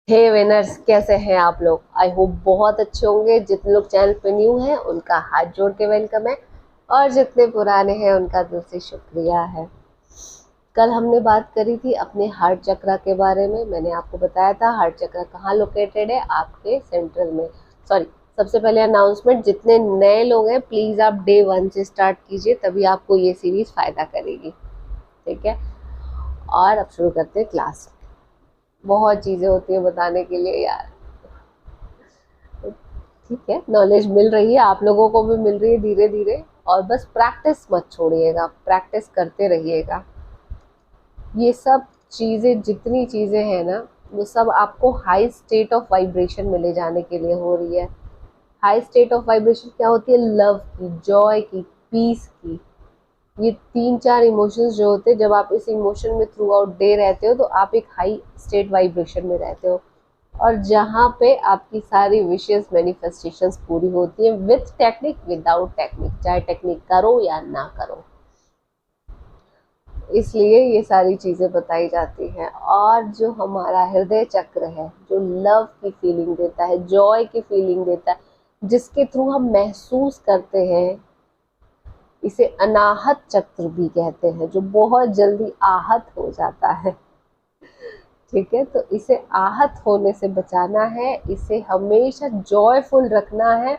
हे winners, कैसे हैं आप लोग? आई होप बहुत अच्छे होंगे। जितने लोग चैनल पे न्यू हैं उनका हाथ जोड़ के वेलकम है, और जितने पुराने हैं उनका दिल से शुक्रिया है। कल हमने बात करी थी अपने हार्ट चक्रा के बारे में। मैंने आपको बताया था हार्ट चक्रा कहाँ लोकेटेड है, आपके सेंट्रल में। सॉरी, सबसे पहले अनाउंसमेंट, जितने नए लोग हैं प्लीज़ आप डे 1 से स्टार्ट कीजिए, तभी आपको ये सीरीज फ़ायदा करेगी। ठीक है, और अब शुरू करते हैं क्लास। बहुत चीज़ें होती हैं बताने के लिए यार। ठीक है, नॉलेज मिल रही है, आप लोगों को भी मिल रही है धीरे धीरे। और बस प्रैक्टिस मत छोड़िएगा, प्रैक्टिस करते रहिएगा। ये सब चीज़ें, जितनी चीज़ें हैं ना, वो सब आपको हाई स्टेट ऑफ वाइब्रेशन में ले जाने के लिए हो रही है। हाई स्टेट ऑफ वाइब्रेशन क्या होती है? लव की, जॉय की, पीस की। ये 3-4 इमोशंस जो होते हैं, जब आप इस इमोशन में थ्रू आउट डे रहते हो तो आप एक हाई स्टेट वाइब्रेशन में रहते हो, और जहाँ पे आपकी सारी विशेस मैनिफेस्टेशंस पूरी होती है, विथ टेक्निक विदाउट टेक्निक, चाहे टेक्निक करो या ना करो। इसलिए ये सारी चीज़ें बताई जाती हैं। और जो हमारा हृदय चक्र है, जो लव की फीलिंग देता है, जॉय की फीलिंग देता है, जिसके थ्रू हम महसूस करते हैं, इसे अनाहत चक्र भी कहते हैं, जो बहुत जल्दी आहत हो जाता है। ठीक है, तो इसे आहत होने से बचाना है, इसे हमेशा जॉयफुल रखना है,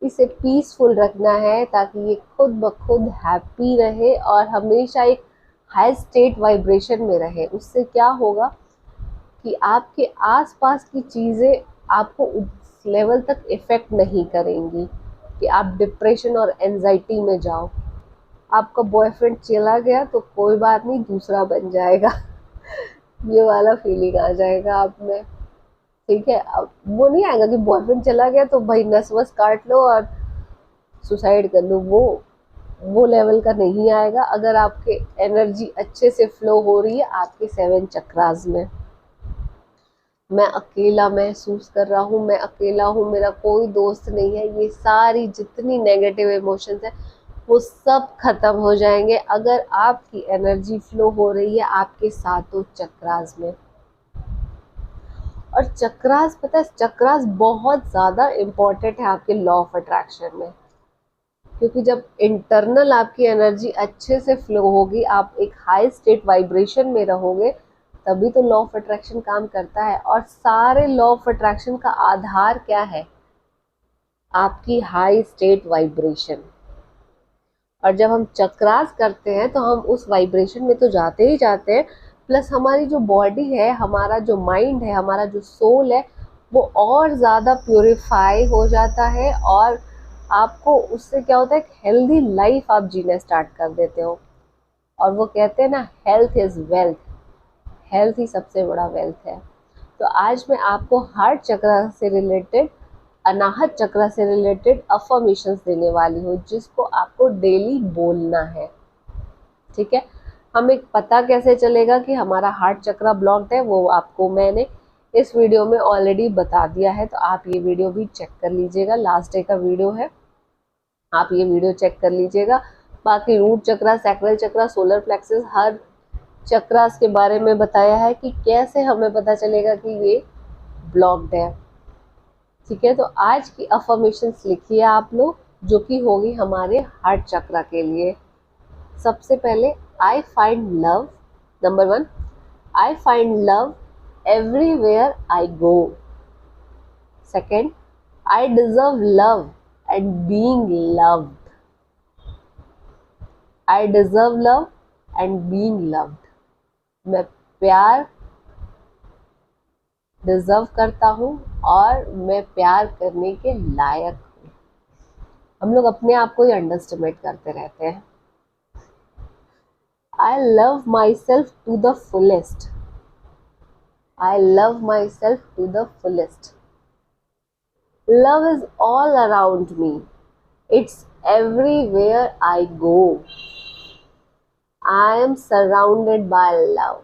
इसे पीसफुल रखना है, ताकि ये खुद ब खुद हैप्पी रहे और हमेशा एक हाई स्टेट वाइब्रेशन में रहे। उससे क्या होगा कि आपके आसपास की चीज़ें आपको उस लेवल तक इफ़ेक्ट नहीं करेंगी कि आप डिप्रेशन और एंजाइटी में जाओ। आपका बॉयफ्रेंड चला गया तो कोई बात नहीं, दूसरा बन जाएगा। ये वाला फीलिंग आ जाएगा आप में। ठीक है, अब वो नहीं आएगा कि बॉयफ्रेंड चला गया तो भाई नस वस काट लो और सुसाइड कर लो। वो लेवल का नहीं आएगा अगर आपके एनर्जी अच्छे से फ्लो हो रही है आपके 7 चक्रास में। मैं अकेला महसूस कर रहा हूँ, मैं अकेला हूँ, मेरा कोई दोस्त नहीं है, ये सारी जितनी नेगेटिव इमोशंस है वो सब खत्म हो जाएंगे अगर आपकी एनर्जी फ्लो हो रही है आपके 7 चक्रास में। और चक्रास, पता है, चक्रास बहुत ज़्यादा इम्पोर्टेंट है आपके लॉ ऑफ अट्रैक्शन में। क्योंकि जब इंटरनल आपकी एनर्जी अच्छे से फ्लो होगी, आप एक हाई स्टेट वाइब्रेशन में रहोगे, तभी तो लॉ ऑफ अट्रैक्शन काम करता है। और सारे लॉ ऑफ अट्रैक्शन का आधार क्या है? आपकी हाई स्टेट वाइब्रेशन। और जब हम चक्रास करते हैं तो हम उस वाइब्रेशन में तो जाते ही जाते हैं, प्लस हमारी जो बॉडी है, हमारा जो माइंड है, हमारा जो सोल है, वो और ज़्यादा प्योरीफाई हो जाता है। और आपको उससे क्या होता है, एक हेल्दी लाइफ आप जीना स्टार्ट कर देते हो। और वो कहते हैं ना, हेल्थ इज़ वेल्थ। हेल्थ ही सबसे बड़ा वेल्थ है। तो आज मैं आपको हार्ट चक्र से रिलेटेड, अनाहत चक्र से रिलेटेड अफर्मेशंस देने वाली हूँ, जिसको आपको डेली बोलना है। ठीक है, हमें पता कैसे चलेगा कि हमारा हार्ट चक्र ब्लॉक्ड है? वो आपको मैंने इस वीडियो में ऑलरेडी बता दिया है, तो आप ये वीडियो भी चेक कर लीजिएगा। लास्ट डे का वीडियो है, आप ये वीडियो चेक कर लीजिएगा। बाकी रूट चक्र, सैक्रल चक्र, सोलर प्लेक्सस, हर चक्रास के बारे में बताया है कि कैसे हमें पता चलेगा कि ये ब्लॉक्ड है। ठीक है, तो आज की अफर्मेशंस लिखिए आप लोग, जो कि होगी हमारे हार्ट चक्र के लिए। सबसे पहले, I find love. Number 1, I find love everywhere I go. Second, I deserve love and being loved. I deserve love and being loved. मैं प्यार डिजर्व करता हूँ और मैं प्यार करने के लायक हूँ। हम लोग अपने आप को ही अंडरस्टिमेट करते रहते हैं। I love myself to the fullest. I love myself to the fullest. Love is all around me. It's everywhere I go. I am surrounded by love.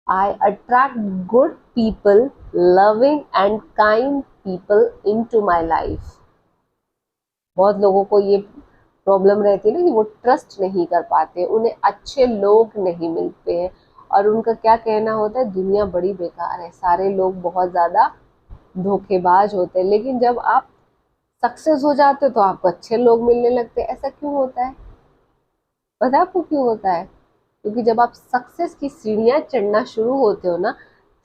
I attract good people, loving and kind people into my life. बहुत लोगों को ये problem रहती है ना कि वो trust नहीं कर पाते, उन्हें अच्छे लोग नहीं मिलते हैं। और उनका क्या कहना होता है, दुनिया बड़ी बेकार है, सारे लोग बहुत ज़्यादा धोखेबाज होते हैं। लेकिन जब आप सक्सेस हो जाते हो तो आपको अच्छे लोग मिलने लगते हैं। ऐसा क्यों होता है? पता है आपको क्यों होता है? क्योंकि जब आप सक्सेस की सीढ़ियाँ चढ़ना शुरू होते हो ना,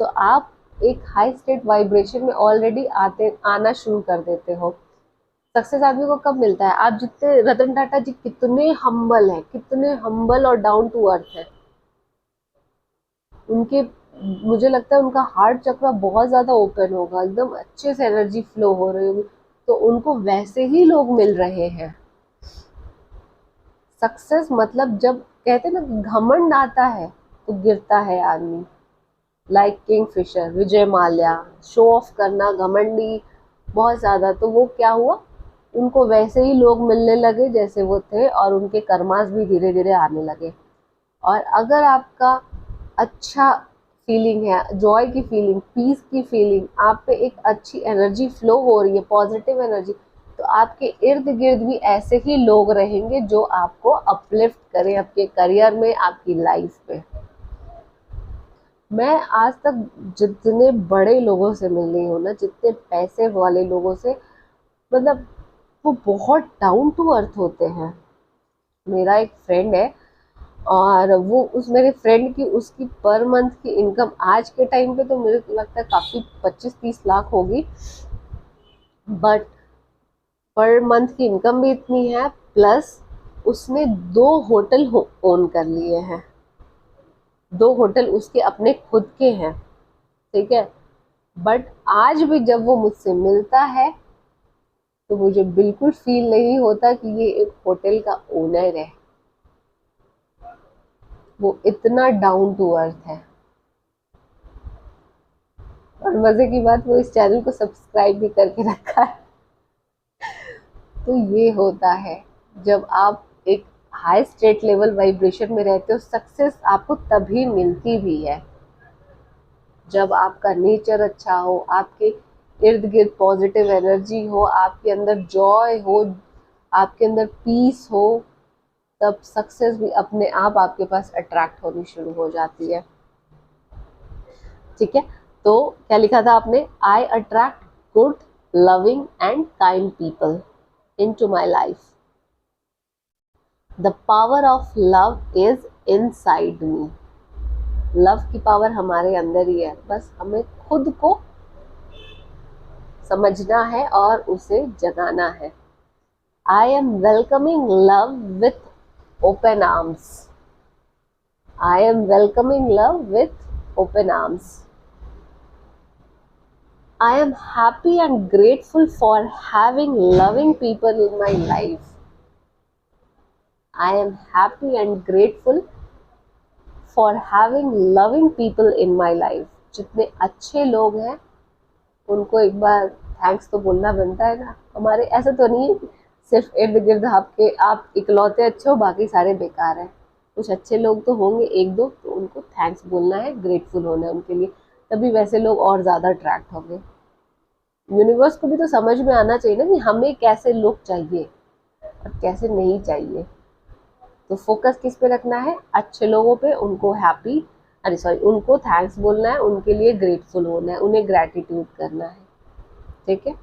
तो आप एक हाई स्टेट वाइब्रेशन में ऑलरेडी आना शुरू कर देते हो। सक्सेस आदमी को कब मिलता है? आप जितने, रतन टाटा जी कितने हम्बल हैं, कितने हम्बल और डाउन टू अर्थ है। उनके, मुझे लगता है उनका हार्ट चक्र बहुत ज्यादा ओपन होगा, एकदम अच्छे से एनर्जी फ्लो हो रही होगी, तो उनको वैसे ही लोग मिल रहे हैं। सक्सेस मतलब, जब कहते हैं ना कि घमंड आता है तो गिरता है आदमी। Like Kingfisher, Vijay Mallya, show off करना, घमंडी बहुत ज्यादा, तो वो क्या हुआ, उनको वैसे ही लोग मिलने लगे जैसे वो थे, और उनके कर्मास भी धीरे धीरे आने लगे। और अगर आपका अच्छा फीलिंग है, जॉय की फीलिंग, पीस की फीलिंग, आप पे एक अच्छी एनर्जी फ्लो हो रही है, पॉजिटिव एनर्जी, तो आपके इर्द गिर्द भी ऐसे ही लोग रहेंगे जो आपको अपलिफ्ट करें आपके करियर में, आपकी लाइफ में। मैं आज तक जितने बड़े लोगों से मिल रही हूँ ना, जितने पैसे वाले लोगों से, मतलब वो बहुत डाउन टू अर्थ होते हैं। मेरा एक फ्रेंड है, और वो, उस मेरे फ्रेंड की, उसकी पर मंथ की इनकम आज के टाइम पे तो मुझे लगता है काफ़ी 25-30 लाख होगी, बट पर मंथ की इनकम भी इतनी है, प्लस उसने 2 होटल ओन कर लिए हैं। 2 होटल उसके अपने खुद के हैं, ठीक है। बट आज भी जब वो मुझसे मिलता है तो मुझे बिल्कुल फील नहीं होता कि ये एक होटल का ओनर है। वो इतना डाउन टू अर्थ है। और मजे की बात, वो इस चैनल को सब्सक्राइब भी करके रखा है। तो ये होता है, जब आप एक हाई स्टेट लेवल वाइब्रेशन में रहते हो, सक्सेस आपको तभी मिलती भी है जब आपका नेचर अच्छा हो, आपके इर्द गिर्द पॉजिटिव एनर्जी हो, आपके अंदर जॉय हो, आपके अंदर पीस हो, तब सक्सेस भी अपने आप आपके पास अट्रैक्ट होनी शुरू हो जाती है। ठीक है, तो क्या लिखा था आपने? I attract good, loving and kind people into my life. The power of love is inside me. Love की पावर हमारे अंदर ही है, बस हमें खुद को समझना है और उसे जगाना है। I am welcoming love with open arms. I am welcoming love with open arms. I am happy and grateful for having loving people in my life. I am happy and grateful for having loving people in my life. जितने अच्छे लोग हैं उनको एक बार thanks तो बोलना बनता है ना हमारे। ऐसा तो नहीं है सिर्फ इर्द गिर्द आपके आप इकलौते अच्छे हो, बाकी सारे बेकार हैं। कुछ अच्छे लोग तो होंगे, एक दो, तो उनको थैंक्स बोलना है, ग्रेटफुल होना है उनके लिए, तभी वैसे लोग और ज़्यादा अट्रैक्ट होंगे। यूनिवर्स को भी तो समझ में आना चाहिए ना कि हमें कैसे लोग चाहिए और कैसे नहीं चाहिए। तो फोकस किस पे रखना है? अच्छे लोगों पे, उनको हैप्पी, अरे सॉरी, उनको थैंक्स बोलना है, उनके लिए ग्रेटफुल होना है, उन्हें ग्रैटिट्यूड करना है। ठीक है।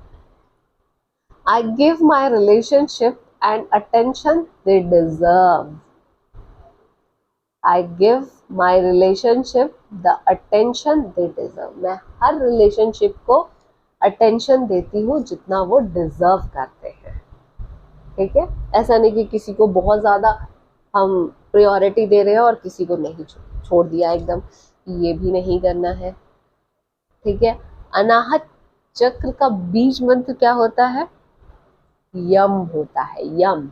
I give my relationship and attention they deserve. I give my relationship the attention they deserve. मैं हर रिलेशनशिप को अटेंशन देती हूँ जितना वो डिजर्व करते हैं। ठीक है, ऐसा नहीं कि किसी को बहुत ज़्यादा हम प्रायोरिटी दे रहे हैं और किसी को नहीं, छोड़ दिया एकदम, ये भी नहीं करना है। ठीक है। अनाहत चक्र का बीज मंत्र क्या होता है? यम होता है, यम।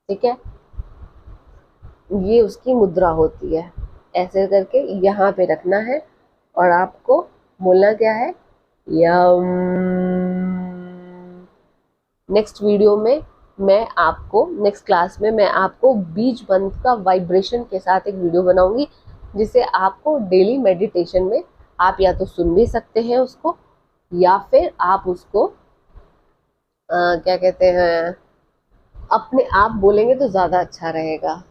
ठीक है, ये उसकी मुद्रा होती है। ऐसे करके यहाँ पे रखना है और आपको बोलना क्या है? यम। नेक्स्ट वीडियो में मैं आपको, नेक्स्ट क्लास में मैं आपको बीज मंत्र का वाइब्रेशन के साथ एक वीडियो बनाऊंगी, जिसे आपको डेली मेडिटेशन में आप या तो सुन भी सकते हैं उसको, या फिर आप उसको क्या कहते हैं, अपने आप बोलेंगे तो ज़्यादा अच्छा रहेगा।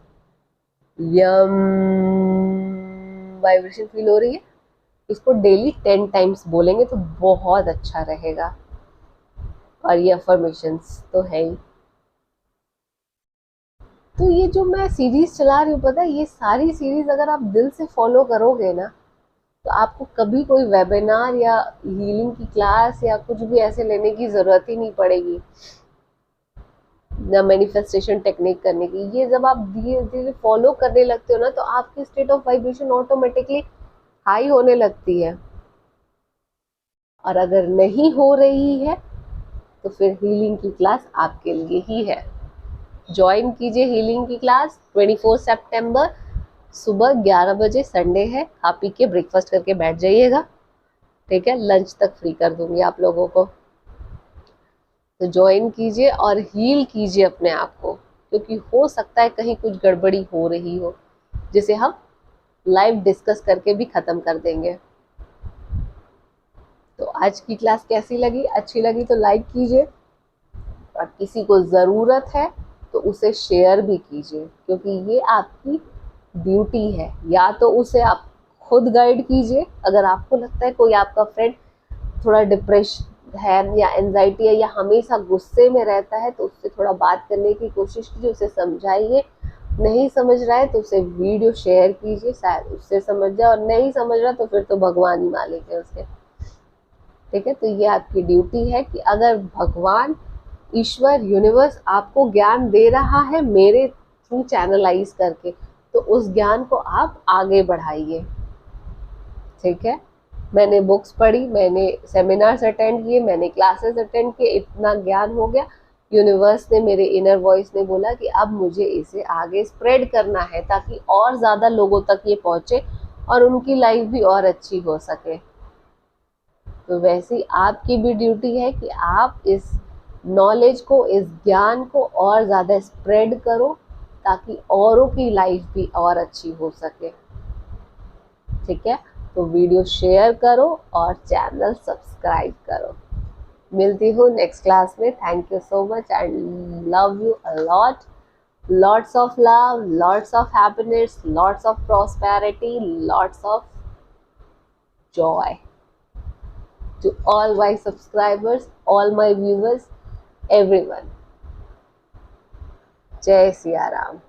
यम। वाइब्रेशन फील हो रही है, इसको डेली 10 टाइम्स बोलेंगे तो बहुत अच्छा रहेगा। और ये अफर्मेशंस तो है ही। तो ये जो मैं सीरीज चला रही हूँ, पता है, ये सारी सीरीज अगर आप दिल से फॉलो करोगे ना, तो आपको कभी कोई वेबिनार या हीलिंग की क्लास या कुछ भी ऐसे लेने की जरूरत ही नहीं पड़ेगी, ना मैनिफेस्टेशन टेक्निक करने की। ये जब आप धीरे धीरे फॉलो करने लगते हो ना, तो आपकी state of vibration automatically high होने लगती है। और अगर नहीं हो रही है तो फिर हीलिंग की क्लास आपके लिए ही है। ज्वाइन कीजिए हीलिंग की क्लास 24 सितंबर सुबह 11 बजे, संडे है। खा पी के ब्रेकफास्ट करके बैठ जाइएगा, ठीक है, लंच तक फ्री कर दूंगी आप लोगों को। तो ज्वाइन कीजिए और हील कीजिए अपने आप को, क्योंकि हो सकता है कहीं कुछ गड़बड़ी हो रही हो, जिसे हम लाइव डिस्कस करके भी खत्म कर देंगे। तो आज की क्लास कैसी लगी? अच्छी लगी तो लाइक कीजिए, और किसी को ज़रूरत है तो उसे शेयर भी कीजिए, क्योंकि ये आपकी ड्यूटी है। या तो उसे आप खुद गाइड कीजिए, अगर आपको लगता है कोई आपका फ्रेंड थोड़ा डिप्रेशन है या एंजाइटी है या हमेशा गुस्से में रहता है, तो उससे थोड़ा बात करने की कोशिश कीजिए, उसे समझाइए। नहीं समझ रहा है तो उसे वीडियो शेयर कीजिए, शायद उससे समझ जाए, और नहीं समझ रहा तो फिर तो भगवान ही मालिक है उसके, ठीक है। तो ये आपकी ड्यूटी है कि अगर भगवान, ईश्वर, यूनिवर्स आपको ज्ञान दे रहा है मेरे थ्रू चैनलाइज करके, तो उस ज्ञान को आप आगे बढ़ाइए, ठीक है। मैंने बुक्स पढ़ी, मैंने सेमिनार्स अटेंड किए, मैंने क्लासेस अटेंड किए, इतना ज्ञान हो गया। यूनिवर्स ने, मेरे इनर वॉइस ने बोला कि अब मुझे इसे आगे स्प्रेड करना है, ताकि और ज़्यादा लोगों तक ये पहुँचे और उनकी लाइफ भी और अच्छी हो सके। तो वैसे ही आपकी भी ड्यूटी है कि आप इस नॉलेज को, इस ज्ञान को और ज़्यादा स्प्रेड करो, ताकि औरों की लाइफ भी और अच्छी हो सके, ठीक है। तो वीडियो शेयर करो और चैनल सब्सक्राइब करो। मिलती हूँ नेक्स्ट क्लास में। Thank you so much and love you a lot. Lots of love, lots of happiness, lots of prosperity, lots of joy to all my subscribers, all my viewers, everyone. Jai Siya Ram.